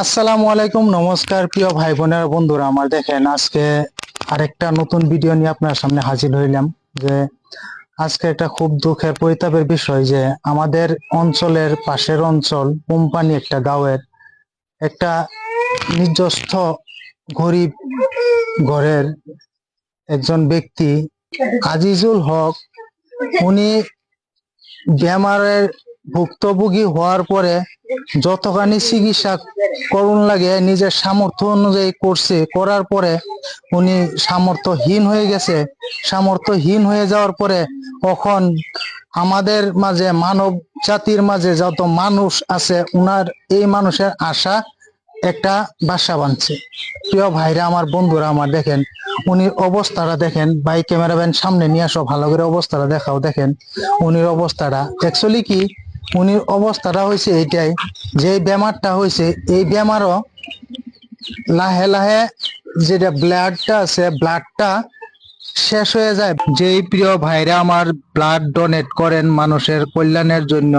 আসসালামু আলাইকুম, নমস্কার প্রিয় ভাই বোনেরা বন্ধুরা আমার। দেখেন আজকে আরেকটা নতুন ভিডিও নিয়ে আপনার সামনে হাজির হইলাম। যে আজকে একটা খুব দুঃখের পরিতাপের বিষয় যে আমাদের অঞ্চলের পাশের অঞ্চল কোম্পানি একটা গাঁয়ের একটা নিজস্ব গরিব ঘরের একজন ব্যক্তি আজিজুল হক, উনি বেমারের ভুক্তভোগী হওয়ার পরে যতখানি চিকিৎসা করুন লাগে নিজের সামর্থ্য অনুযায়ী করছে, করার পরে উনি সামর্থ্যহীন হয়ে গেছে। সামর্থ্যহীন হয়ে যাওয়ার পরে এখন আমাদের মাঝে, মানব জাতির মাঝে যত মানুষ আছে, উনার এই মানুষের আশা একটা বাসা বাঁধছে। প্রিয় ভাইরা আমার, বন্ধুরা আমার, দেখেন উনির অবস্থাটা দেখেন। ভাই ক্যামেরাম্যান সামনে নিয়ে আসো, ভালো করে অবস্থাটা দেখাও। দেখেন উনির অবস্থাটা অ্যাকচুয়ালি কি, উনির অবস্থাটা হয়েছে এইটাই, যে বেমারটা হয়েছে এই বেমারও লাহে লাহে যেটা ব্লাডটা আছে, ব্লাডটা শেষ হয়ে যায়। যেই প্রিয় ভাইরা আমার ব্লাড ডোনেট করেন মানুষের কল্যাণের জন্য,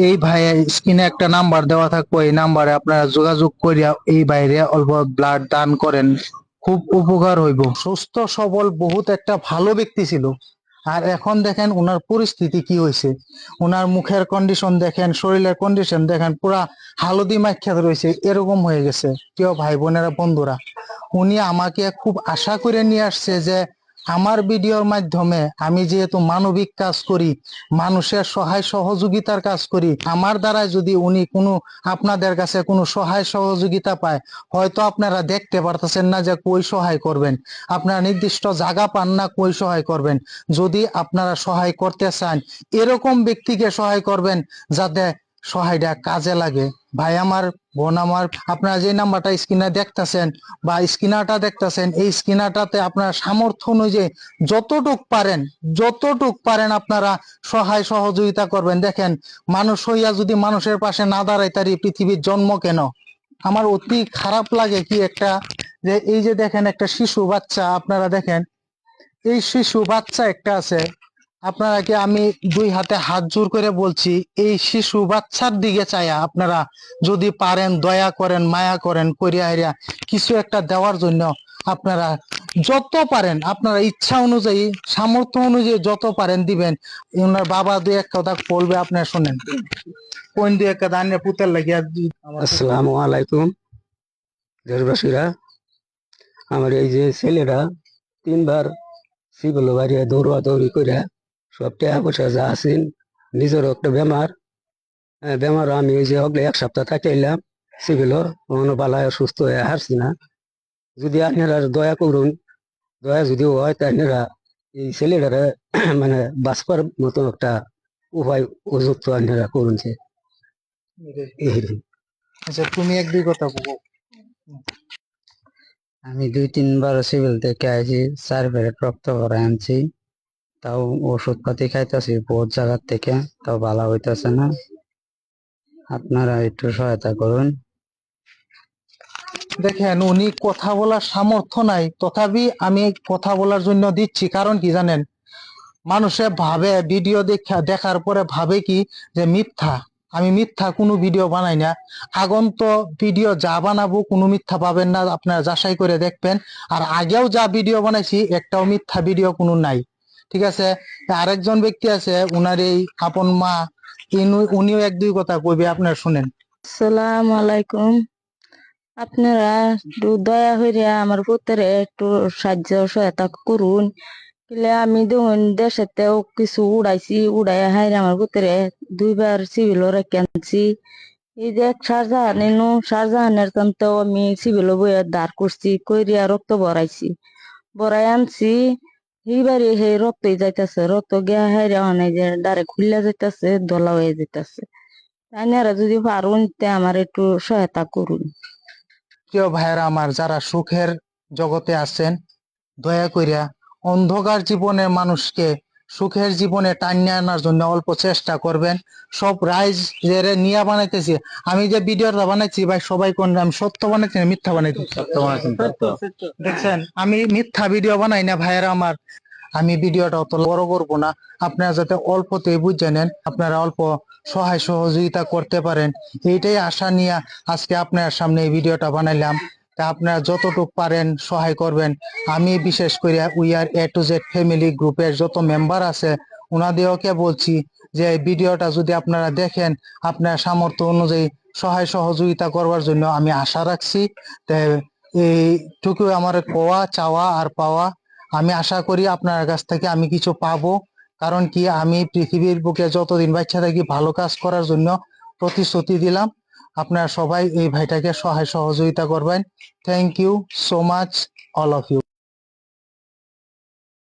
এই ভাইয়ের স্ক্রিনে একটা নাম্বার দেওয়া থাকবো, এই নাম্বারে আপনারা যোগাযোগ করিয়া এই বাইরে অল্প ব্লাড দান করেন, খুব উপকার হইব। সুস্থ সবল বহুত একটা ভালো ব্যক্তি ছিল, আর এখন দেখেন ওনার পরিস্থিতি কি হয়েছে। ওনার মুখের কন্ডিশন দেখেন, শরীরের কন্ডিশন দেখেন, পুরা হালদি মাখিয়া রয়েছে, এরকম হয়ে গেছে। প্রিয় ভাই বোনেরা বন্ধুরা, উনি আমাকে খুব আশা করে নিয়ে আসছে যে আমার ভিডিওর মাধ্যমে, আমি যেহেতু মানবিক কাজ করি, মানুষের সহায় সহযোগিতার কাজ করি, আমার দ্বারা যদি উনি কোনো আপনাদের কাছে কোনো সহায় সহযোগিতা পায়, হয়তো আপনারা দেখতে পারতেছেন না যে কই সহায় করবেন, আপনারা নির্দিষ্ট জায়গা পান না কই সহায় করবেন। যদি আপনারা সহায় করতে চান, এরকম ব্যক্তিকে সহায় করবেন যাতে সহায়টা কাজে লাগে। ভাই আমার, বোন আমার, আপনারা যে নাম্বারটা স্ক্রিনে দেখতেছেন বা স্ক্রিনারটা দেখতেছেন, এই স্ক্রিনারটাতে আপনারা সামর্থ্য অনুযায়ী যতটুক পারেন আপনারা সহায় সহযোগিতা করবেন। দেখেন, মানুষ হইয়া যদি মানুষের পাশে না দাঁড়ায়, তার এই পৃথিবীর জন্ম কেন? আমার অতি খারাপ লাগে কি একটা, যে এই যে দেখেন একটা শিশু বাচ্চা, আপনারা দেখেন এই শিশু বাচ্চা একটা আছে, আপনারা কি, আমি দুই হাতে হাত জোর করে বলছি, এই শিশু বাচ্চার দিকে চাইয়া আপনারা যদি পারেন দয়া করেন, মায়া করেন, করিয়া হারিয়া কিছু একটা দেওয়ার জন্য আপনারা যত পারেন, আপনারা ইচ্ছা অনুযায়ী, সামর্থ্য অনুযায়ী যত পারেন দিবেন। ওনার বাবা দুই এক কথা বলবে, আপনারা শোনেন। কোন দুই এক কথা আনিয়ে পুতের লাগিয়া। আসসালামু আলাইকুম দেশবাসীরা। আমার এই যে ছেলেরা 3বার সিভিল বাড়িয়ে দৌড়াদৌড়ি করে সব টাকা পয়সা যা আছেন, নিজের একটা বেমার আমি ওই যে হগলে 1 সপ্তাহ থাকে এলাম সিভিল বালায় সুস্থ হয়ে হারছি না। যদি আপনারা দয়া করুন, দয়া যদি হয় তা আপনারা এই ছেলেটারে মানে বাঁচবার মতো একটা উপায় উপযুক্ত আপনারা করুন। আচ্ছা, তুমি এক দুই কথা বলো। আমি 2-3বার সিভিল থেকে আইছি, 4 প্যাকেট রক্ত ভরে আনছি, তাও ওষুধ পাতি খাইতেছি বহুত জায়গার থেকে, তাও ভালো হইতেছে না। আপনারা একটু সহায়তা করুন। দেখেন, উনি কথা বলার সামর্থ্য নাই, তথাপি আমি কথা বলার জন্য দিচ্ছি। কারণ কি জানেন, মানুষে ভাবে ভিডিও দেখার পরে ভাবে কি যে মিথ্যা। আমি মিথ্যা কোনো ভিডিও বানাই না। আগন্ত ভিডিও যা বানাবো কোনো মিথ্যা পাবেন না, আপনারা যাচাই করে দেখবেন। আর আগেও যা ভিডিও বানাইছি একটাও মিথ্যা ভিডিও কোনো নাই, ঠিক আছে? আরেকজন ব্যক্তি আছে, উনার এই আপন মা, উনিও এক দুই কথা কইবে, আপনারা শুনেন। আসসালামু আলাইকুম। আপনারা একটু দয়া হইয়া আমার পুত্রে একটু সাহায্য সহায়তা করুন। আমি দেখুন দেশেতেও কিছু উড়াইছি, উড়াই হাই আমার পুত্রে 2বার সিভিল রেখে আনছি। এই যে শাহজাহানের কামতেও আমি সিভিল বইয়ে দাঁড় করছি, কইরিয়া রক্ত ভরাইছি, ভরাই আনছি। এইবারে হে রক্তই যাইতেছে, রক্ত গিয়া হাইরা অনেক যে ডারে খুললা যাইতেছে, দলা হয়ে যাইতেছে। আপনারা যদি পারুন তে আমার একটু সহায়তা করুন। প্রিয় ভাইয়েরা আমার, যারা সুখের জগতে আছেন, দয়া করিয়া অন্ধকার জীবনের মানুষকে সুখের জীবনে টানিয়ে আনার জন্য অল্প চেষ্টা করবেন। সব রাইজ যে নিয়ে বানাইতেছি, আমি যে ভিডিওটা বানাইছি ভাই, সবাই কোন আমি সত্য বানাইছি না মিথ্যা বানাইছি? দেখছেন, আমি মিথ্যা ভিডিও বানাই না ভাইয়েরা আমার। আমি ভিডিওটা অত বড় করব না, আপনারা যাতে অল্পতেই বুঝে নেন, আপনারা অল্প সহায় সহযোগিতা করতে পারেন, এইটাই আশা নিয়ে আজকে আপনার সামনে এই ভিডিওটা বানাইলাম। তা আপনারা যতটুকু পারেন সহায় করবেন। আমি বিশেষ করে we are A to Z family গ্রুপের যত মেম্বার আছে ওনাদেরকে বলছি যে এই ভিডিওটা যদি আপনারা দেখেন, আপনার সামর্থ্য অনুযায়ী সহায় সহযোগিতা করবার জন্য আমি আশা রাখছি। তাই এইটুকু আমার কোয়া, চাওয়া আর পাওয়া। আমি আশা করি আপনার কাছ থেকে আমি কিছু পাবো, কারণ কি আমি পৃথিবীর বুকে যতদিন বাচ্চা থাকি ভালো কাজ করার জন্য প্রতিশ্রুতি দিলাম। আপনারা সবাই এই ভাইটাকে সহায় সহযোগিতা করবেন। Thank you so much all of you.